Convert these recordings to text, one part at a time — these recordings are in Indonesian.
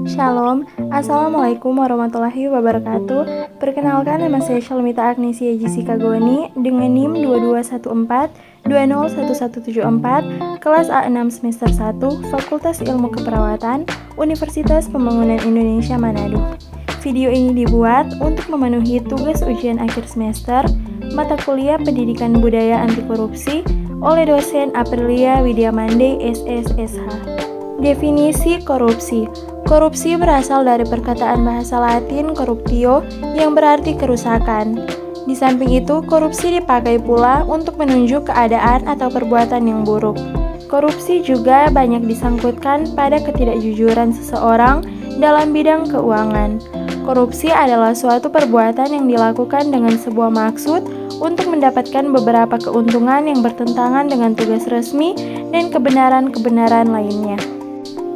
Shalom, Assalamualaikum warahmatullahi wabarakatuh. Perkenalkan, nama saya Shalmita Agnesia Jessica Goni dengan NIM 2214-201174, kelas A6 semester 1, Fakultas Ilmu Keperawatan, Universitas Pembangunan Indonesia Manado. Video ini dibuat untuk memenuhi tugas ujian akhir semester mata kuliah Pendidikan Budaya Anti Korupsi oleh dosen Aprilia Widyamande SSSH. Definisi korupsi. Korupsi berasal dari perkataan bahasa Latin corruptio yang berarti kerusakan. Di samping itu, korupsi dipakai pula untuk menunjuk keadaan atau perbuatan yang buruk. Korupsi juga banyak disangkutkan pada ketidakjujuran seseorang dalam bidang keuangan. Korupsi adalah suatu perbuatan yang dilakukan dengan sebuah maksud untuk mendapatkan beberapa keuntungan yang bertentangan dengan tugas resmi dan kebenaran-kebenaran lainnya.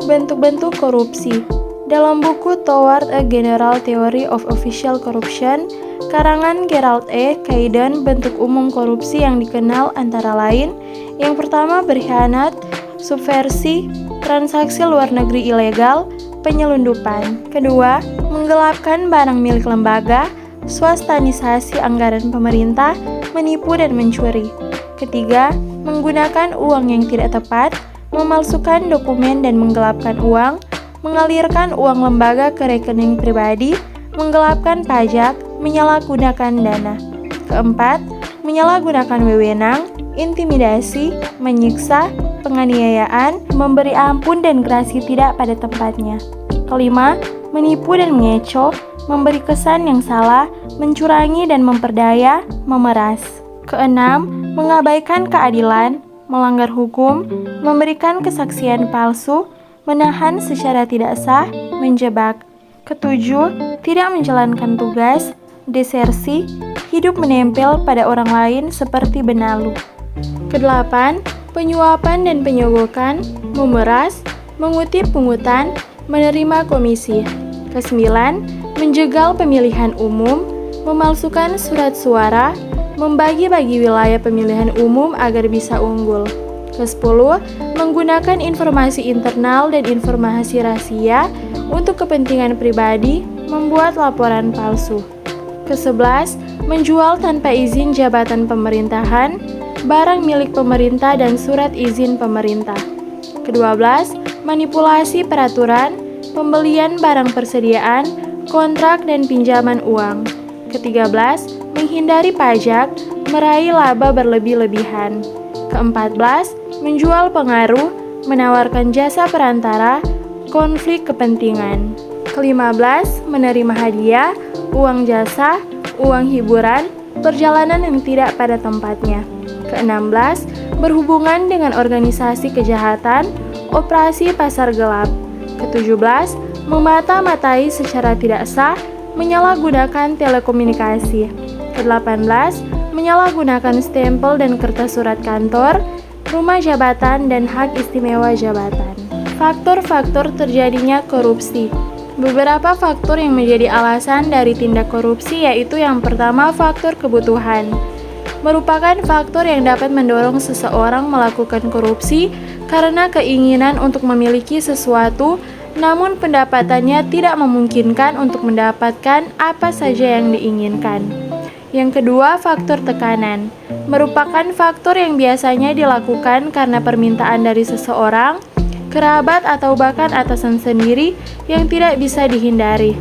Bentuk-bentuk korupsi. Dalam buku Toward a General Theory of Official Corruption, karangan Gerald E. Caidon, bentuk umum korupsi yang dikenal antara lain: yang pertama, berkhianat, subversi, transaksi luar negeri ilegal, penyelundupan. Kedua, menggelapkan barang milik lembaga, swastanisasi anggaran pemerintah, menipu dan mencuri. Ketiga, menggunakan uang yang tidak tepat, memalsukan dokumen dan menggelapkan uang, mengalirkan uang lembaga ke rekening pribadi, menggelapkan pajak, menyalahgunakan dana. Keempat, menyalahgunakan wewenang, intimidasi, menyiksa, penganiayaan, memberi ampun dan gerasi tidak pada tempatnya. Kelima, menipu dan mengecoh, memberi kesan yang salah, mencurangi dan memperdaya, memeras. Keenam, mengabaikan keadilan, melanggar hukum, memberikan kesaksian palsu, menahan secara tidak sah, menjebak. Ketujuh, tidak menjalankan tugas, desersi, hidup menempel pada orang lain seperti benalu. Kedelapan, penyuapan dan penyogokan, memeras, mengutip pungutan, menerima komisi. Kesembilan, menjegal pemilihan umum, memalsukan surat suara, membagi-bagi wilayah pemilihan umum agar bisa unggul. Ke-10, menggunakan informasi internal dan informasi rahasia untuk kepentingan pribadi, membuat laporan palsu. Ke-11, menjual tanpa izin jabatan pemerintahan, barang milik pemerintah dan surat izin pemerintah. Ke-12, manipulasi peraturan, pembelian barang persediaan, kontrak dan pinjaman uang. Ke-13, menghindari pajak, meraih laba berlebih-lebihan. Ke-14, menjual pengaruh, menawarkan jasa perantara, konflik kepentingan. Ke-15, menerima hadiah, uang jasa, uang hiburan, perjalanan yang tidak pada tempatnya. Ke-16, berhubungan dengan organisasi kejahatan, operasi pasar gelap. Ke-17, memata-matai secara tidak sah, menyalahgunakan telekomunikasi. Ke-18, menyalahgunakan stempel dan kertas surat kantor, rumah jabatan, dan hak istimewa jabatan. Faktor-faktor terjadinya korupsi. Beberapa faktor yang menjadi alasan dari tindak korupsi yaitu yang pertama, faktor kebutuhan. Merupakan faktor yang dapat mendorong seseorang melakukan korupsi karena keinginan untuk memiliki sesuatu, namun pendapatannya tidak memungkinkan untuk mendapatkan apa saja yang diinginkan. Yang kedua, faktor tekanan. Merupakan faktor yang biasanya dilakukan karena permintaan dari seseorang, kerabat atau bahkan atasan sendiri yang tidak bisa dihindari.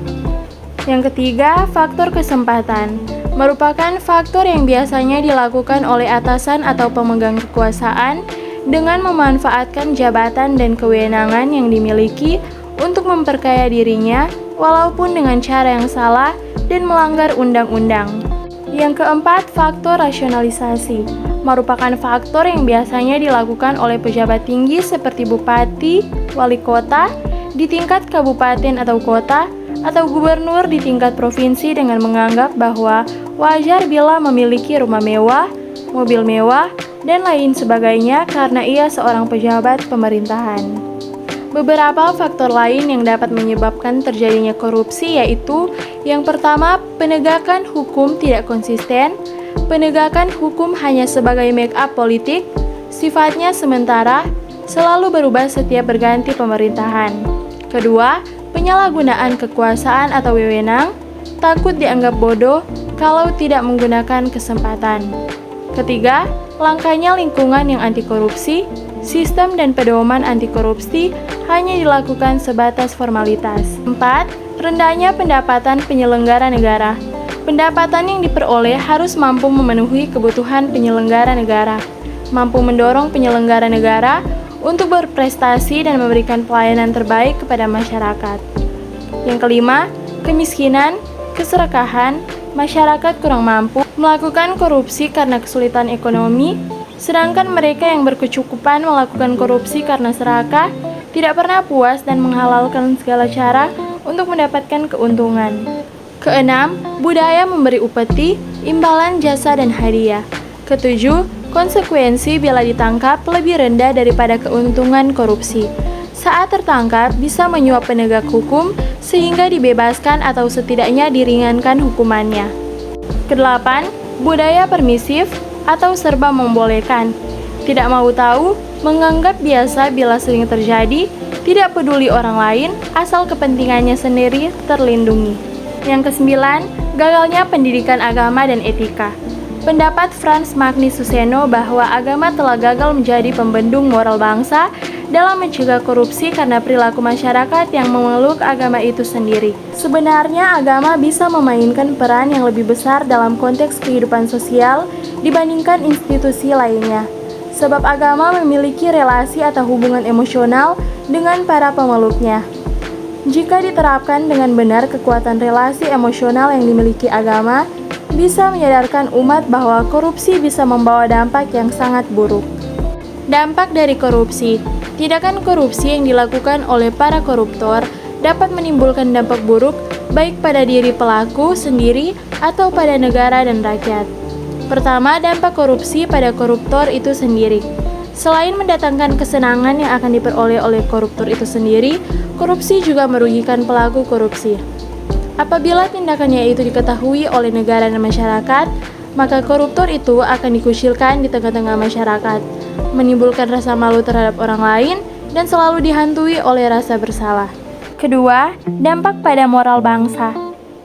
Yang ketiga, faktor kesempatan. Merupakan faktor yang biasanya dilakukan oleh atasan atau pemegang kekuasaan dengan memanfaatkan jabatan dan kewenangan yang dimiliki untuk memperkaya dirinya, walaupun dengan cara yang salah dan melanggar undang-undang. Yang keempat, faktor rasionalisasi. Merupakan faktor yang biasanya dilakukan oleh pejabat tinggi seperti bupati, wali kota, di tingkat kabupaten atau kota, atau gubernur di tingkat provinsi dengan menganggap bahwa wajar bila memiliki rumah mewah, mobil mewah, dan lain sebagainya karena ia seorang pejabat pemerintahan. Beberapa faktor lain yang dapat menyebabkan terjadinya korupsi yaitu yang pertama, penegakan hukum tidak konsisten. Penegakan hukum hanya sebagai make up politik, sifatnya sementara, selalu berubah setiap berganti pemerintahan. Kedua, penyalahgunaan kekuasaan atau wewenang, takut dianggap bodoh kalau tidak menggunakan kesempatan. Ketiga, langkanya lingkungan yang anti korupsi, sistem dan pedoman anti korupsi hanya dilakukan sebatas formalitas. 4. Rendahnya pendapatan penyelenggara negara. Pendapatan yang diperoleh harus mampu memenuhi kebutuhan penyelenggara negara, mampu mendorong penyelenggara negara untuk berprestasi dan memberikan pelayanan terbaik kepada masyarakat. Yang kelima, kemiskinan, keserakahan, masyarakat kurang mampu melakukan korupsi karena kesulitan ekonomi, sedangkan mereka yang berkecukupan melakukan korupsi karena serakah, tidak pernah puas dan menghalalkan segala cara untuk mendapatkan keuntungan. Keenam, budaya memberi upeti, imbalan jasa dan hadiah. Ketujuh, konsekuensi bila ditangkap lebih rendah daripada keuntungan korupsi. Saat tertangkap bisa menyuap penegak hukum sehingga dibebaskan atau setidaknya diringankan hukumannya. Kedelapan, budaya permisif atau serba membolehkan. Tidak mau tahu, menganggap biasa bila sering terjadi, tidak peduli orang lain asal kepentingannya sendiri terlindungi. Yang kesembilan, gagalnya pendidikan agama dan etika. Pendapat Frans Magnus Suseno bahwa agama telah gagal menjadi pembendung moral bangsa dalam mencegah korupsi karena perilaku masyarakat yang memeluk agama itu sendiri. Sebenarnya agama bisa memainkan peran yang lebih besar dalam konteks kehidupan sosial dibandingkan institusi lainnya. Sebab agama memiliki relasi atau hubungan emosional dengan para pemeluknya. Jika diterapkan dengan benar, kekuatan relasi emosional yang dimiliki agama bisa menyadarkan umat bahwa korupsi bisa membawa dampak yang sangat buruk. Dampak dari korupsi. Tindakan korupsi yang dilakukan oleh para koruptor dapat menimbulkan dampak buruk baik pada diri pelaku sendiri atau pada negara dan rakyat. Pertama, dampak korupsi pada koruptor itu sendiri. Selain mendatangkan kesenangan yang akan diperoleh oleh koruptor itu sendiri, korupsi juga merugikan pelaku korupsi. Apabila tindakannya itu diketahui oleh negara dan masyarakat, maka koruptor itu akan dikucilkan di tengah-tengah masyarakat, menimbulkan rasa malu terhadap orang lain, dan selalu dihantui oleh rasa bersalah. Kedua, dampak pada moral bangsa.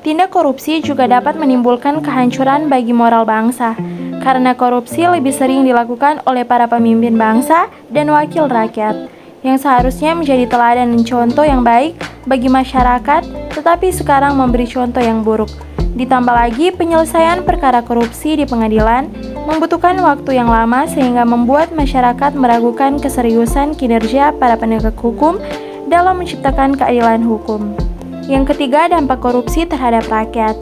Tindak korupsi juga dapat menimbulkan kehancuran bagi moral bangsa, karena korupsi lebih sering dilakukan oleh para pemimpin bangsa dan wakil rakyat, yang seharusnya menjadi teladan dan contoh yang baik bagi masyarakat, tetapi sekarang memberi contoh yang buruk. Ditambah lagi, penyelesaian perkara korupsi di pengadilan membutuhkan waktu yang lama sehingga membuat masyarakat meragukan keseriusan kinerja para penegak hukum dalam menciptakan keadilan hukum. Yang ketiga, dampak korupsi terhadap rakyat.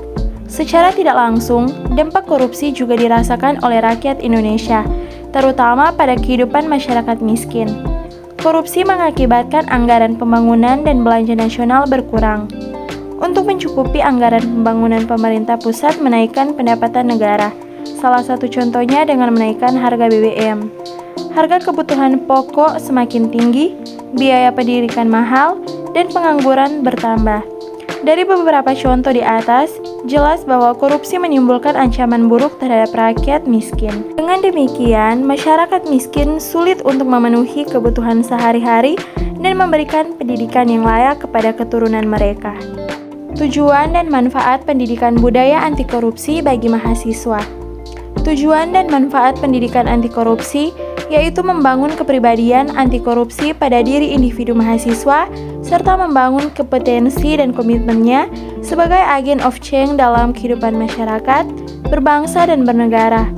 Secara tidak langsung, dampak korupsi juga dirasakan oleh rakyat Indonesia, terutama pada kehidupan masyarakat miskin. Korupsi mengakibatkan anggaran pembangunan dan belanja nasional berkurang. Untuk mencukupi anggaran pembangunan, pemerintah pusat menaikkan pendapatan negara. Salah satu contohnya dengan menaikkan harga BBM. Harga kebutuhan pokok semakin tinggi, biaya pendidikan mahal, dan pengangguran bertambah. Dari beberapa contoh di atas, jelas bahwa korupsi menimbulkan ancaman buruk terhadap rakyat miskin. Dengan demikian, masyarakat miskin sulit untuk memenuhi kebutuhan sehari-hari dan memberikan pendidikan yang layak kepada keturunan mereka. Tujuan dan manfaat pendidikan budaya anti korupsi bagi mahasiswa. Tujuan dan manfaat pendidikan anti korupsi yaitu membangun kepribadian anti korupsi pada diri individu mahasiswa serta membangun kompetensi dan komitmennya sebagai agen of change dalam kehidupan masyarakat, berbangsa dan bernegara.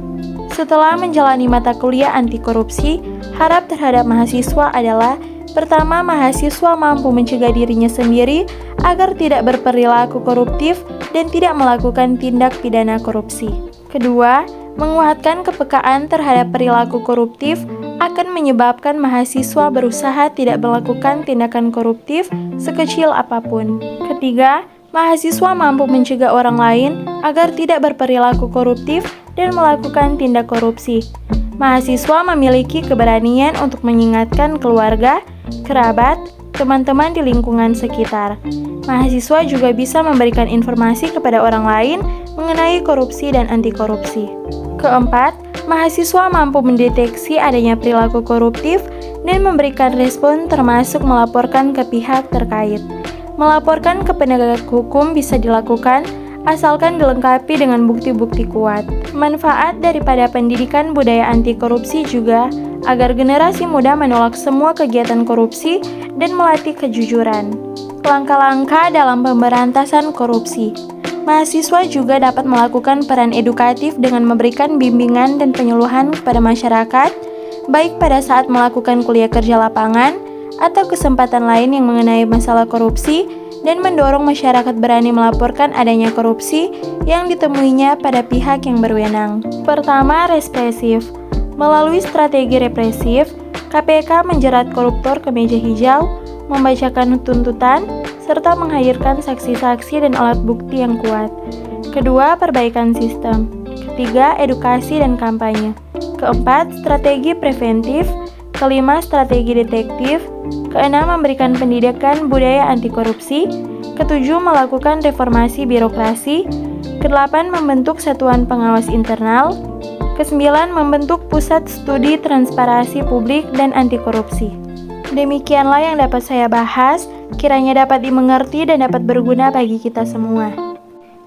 Setelah menjalani mata kuliah anti korupsi, harap terhadap mahasiswa adalah: pertama, mahasiswa mampu mencegah dirinya sendiri agar tidak berperilaku koruptif dan tidak melakukan tindak pidana korupsi. Kedua, menguatkan kepekaan terhadap perilaku koruptif akan menyebabkan mahasiswa berusaha tidak melakukan tindakan koruptif sekecil apapun. Ketiga, mahasiswa mampu mencegah orang lain agar tidak berperilaku koruptif dan melakukan tindak korupsi. Mahasiswa memiliki keberanian untuk mengingatkan keluarga, kerabat, teman-teman di lingkungan sekitar. Mahasiswa juga bisa memberikan informasi kepada orang lain mengenai korupsi dan anti korupsi. Keempat, mahasiswa mampu mendeteksi adanya perilaku koruptif dan memberikan respon termasuk melaporkan ke pihak terkait. Melaporkan ke penegak hukum bisa dilakukan asalkan dilengkapi dengan bukti-bukti kuat. Manfaat daripada pendidikan budaya anti korupsi juga agar generasi muda menolak semua kegiatan korupsi dan melatih kejujuran. Langkah-langkah dalam pemberantasan korupsi. Mahasiswa juga dapat melakukan peran edukatif dengan memberikan bimbingan dan penyuluhan kepada masyarakat, baik pada saat melakukan kuliah kerja lapangan atau kesempatan lain yang mengenai masalah korupsi, dan mendorong masyarakat berani melaporkan adanya korupsi yang ditemuinya pada pihak yang berwenang. Pertama, represif. Melalui strategi represif, KPK menjerat koruptor ke meja hijau, membacakan tuntutan, serta menghadirkan saksi-saksi dan alat bukti yang kuat. Kedua, perbaikan sistem. Ketiga, edukasi dan kampanye. Keempat, strategi preventif. Kelima, strategi detektif. Keenam, memberikan pendidikan budaya anti korupsi. Ketujuh, melakukan reformasi birokrasi. Kedelapan, membentuk satuan pengawas internal. Kesembilan, membentuk pusat studi transparansi publik dan anti korupsi. Demikianlah yang dapat saya bahas, kiranya dapat dimengerti dan dapat berguna bagi kita semua.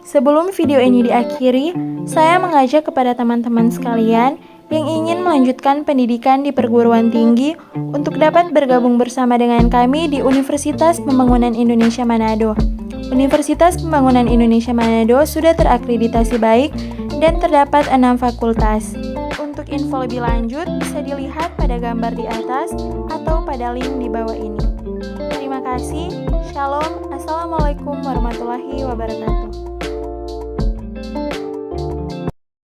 Sebelum video ini diakhiri, saya mengajak kepada teman-teman sekalian yang ingin melanjutkan pendidikan di perguruan tinggi untuk dapat bergabung bersama dengan kami di Universitas Pembangunan Indonesia Manado. Universitas Pembangunan Indonesia Manado sudah terakreditasi baik dan terdapat 6 fakultas. Untuk info lebih lanjut bisa dilihat pada gambar di atas atau pada link di bawah ini. Terima kasih. Shalom. Assalamualaikum warahmatullahi wabarakatuh.